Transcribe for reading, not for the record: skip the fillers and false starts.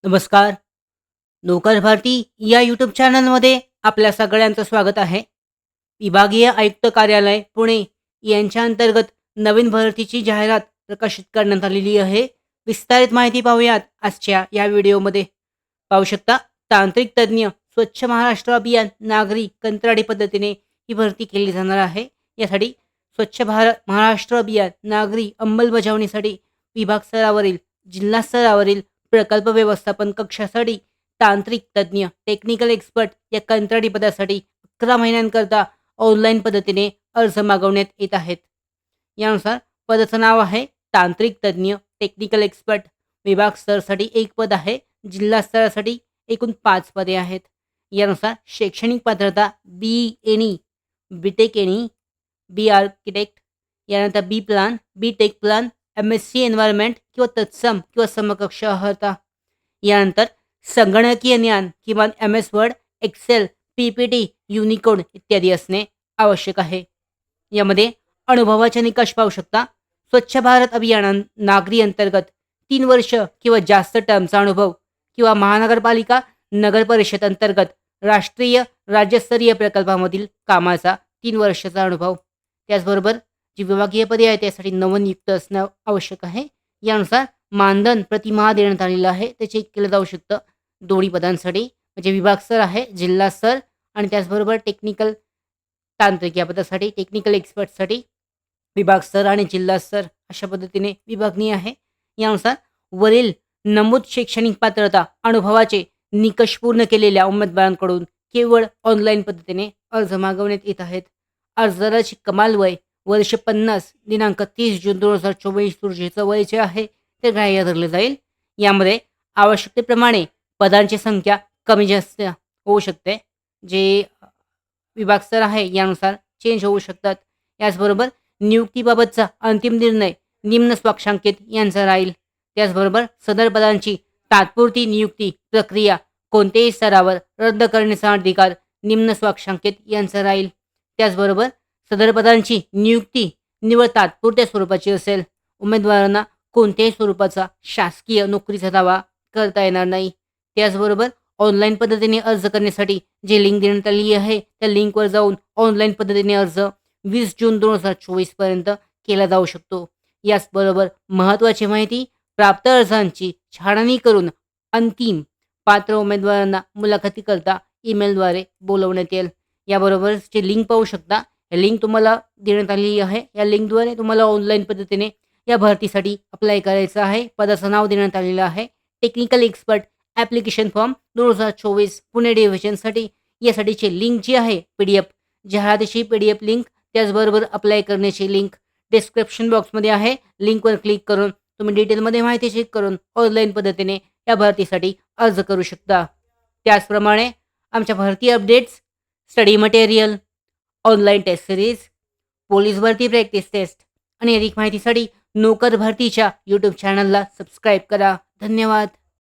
नमस्कार. नोकर भारती या यूट्यूब चॅनलमध्ये आपल्या सगळ्यांचं स्वागत आहे. विभागीय आयुक्त कार्यालय पुणे यांच्या अंतर्गत नवीन भरतीची जाहिरात प्रकाशित करण्यात आलेली आहे. विस्तारित माहिती पाहूयात आजच्या या व्हिडिओमध्ये. पाहू शकता, तांत्रिक तज्ज्ञ, स्वच्छ महाराष्ट्र अभियान, नागरी कंत्राटी पद्धतीने ही भरती केली जाणार आहे. यासाठी स्वच्छ भारत महाराष्ट्र अभियान नागरी अंमलबजावणीसाठी विभाग स्तरावरील, जिल्हा स्तरावरील प्रकल्प व्यवस्थापन कक्षासाठी तांत्रिक तज्ज्ञ, टेक्निकल एक्सपर्ट या कंत्राटी पदासाठी 11 महिन्यांकरता ऑनलाईन पद्धतीने अर्ज मागवण्यात येत आहेत. यानुसार पदाचं नाव आहे तांत्रिक तज्ज्ञ, टेक्निकल एक्सपर्ट. विभाग स्तरासाठी 1 पद आहे. जिल्हा स्तरासाठी एकूण 5 पदे आहेत. यानुसार शैक्षणिक पात्रता बी.एनी, बी.टेक एनी, बी आर्किटेक्ट, यानंतर बी प्लान, बी टेक प्लान, एम.एस.सी एन्व्हायरमेंट किंवा तत्सम किंवा समकक्ष अर्हता. यानंतर संगणकीय ज्ञान किमान एम.एस. वर्ड, एक्सेल, पी.पी.टी, युनिकोड इत्यादी असणे आवश्यक आहे. यामध्ये अनुभवाचे निकष पाहू शकता. स्वच्छ भारत अभियान नागरी अंतर्गत 3 वर्ष किंवा जास्त टर्मचा अनुभव किंवा महानगरपालिका, नगर परिषद अंतर्गत राष्ट्रीय राज्यस्तरीय प्रकल्पामधील कामाचा 3 वर्षाचा अनुभव. त्याचबरोबर जी विभागीय पदे आहेत त्यासाठी नवनियुक्त असणं आवश्यक आहे. यानुसार मानधन प्रतिमाह देण्यात आलेलं आहे. ते चेक केलं जाऊ शकतं दोन्ही पदांसाठी. म्हणजे विभाग स्तर आहे, जिल्हा स्तर आणि त्याचबरोबर टेक्निकल तांत्रिक या पदासाठी, टेक्निकल एक्सपर्टसाठी विभाग स्तर आणि जिल्हा स्तर अशा पद्धतीने विभागणी आहे. यानुसार वरील नमूद शैक्षणिक पात्रता, अनुभवाचे निकष पूर्ण केलेल्या उमेदवारांकडून केवळ ऑनलाईन पद्धतीने अर्ज मागवण्यात येत आहेत. अर्जदाराची कमाल वय वर्ष 50, दिनांक 30 जून 2024 रोजीचं वय जे आहे ते ग्राह्य धरले जाईल. यामध्ये आवश्यकतेप्रमाणे पदांची संख्या कमी जास्त होऊ शकते. जे विभाग स्तर आहे यानुसार चेंज होऊ शकतात. याचबरोबर नियुक्तीबाबतचा अंतिम निर्णय निम्न स्वाक्षांकित यांचा राहील. त्याचबरोबर सदर पदांची तात्पुरती नियुक्ती प्रक्रिया कोणत्याही स्तरावर रद्द करण्याचा अधिकार निम्न स्वाक्षांकित यांचा राहील. त्याचबरोबर सदर पदांची नियुक्ती निव्वळ तात्पुरत्या स्वरूपाची असेल. उमेदवारांना कोणत्याही स्वरूपाचा शासकीय नोकरीचा दावा करता येणार नाही. त्याचबरोबर ऑनलाईन पद्धतीने अर्ज करण्यासाठी जे लिंक देण्यात आली आहे त्या लिंकवर जाऊन ऑनलाईन पद्धतीने अर्ज 20 जून 2024 पर्यंत केला जाऊ शकतो. याचबरोबर महत्त्वाची माहिती, प्राप्त अर्जांची छाननी करून अंतिम पात्र उमेदवारांना मुलाखतीकरता ईमेलद्वारे बोलवण्यात येईल. याबरोबरच जे लिंक पाहू शकता, हे लिंक तुम्हाला देण्यात आलेली आहे. या लिंकद्वारे तुम्हाला ऑनलाईन पद्धतीने या भरतीसाठी अप्लाय करायचं आहे. पदाचं नाव देण्यात आलेलं आहे technical expert application form 2024 Pune डिव्हिजनसाठी. यासाठीची लिंक जी आहे PDF, जाहिरातीची PDF लिंक, त्याचबरोबर अप्लाय करण्याची लिंक डिस्क्रिप्शन बॉक्समध्ये आहे. लिंकवर क्लिक करून तुम्ही डिटेलमध्ये माहिती चेक करून ऑनलाईन पद्धतीने या भरतीसाठी अर्ज करू शकता. त्याचप्रमाणे आमच्या भरती updates, study material, online test series, police भरती प्रॅक्टिस टेस्ट आणि अधिक माहितीसाठी नोकर भरतीच्या यूट्यूब चॅनलला सबस्क्राईब करा. धन्यवाद.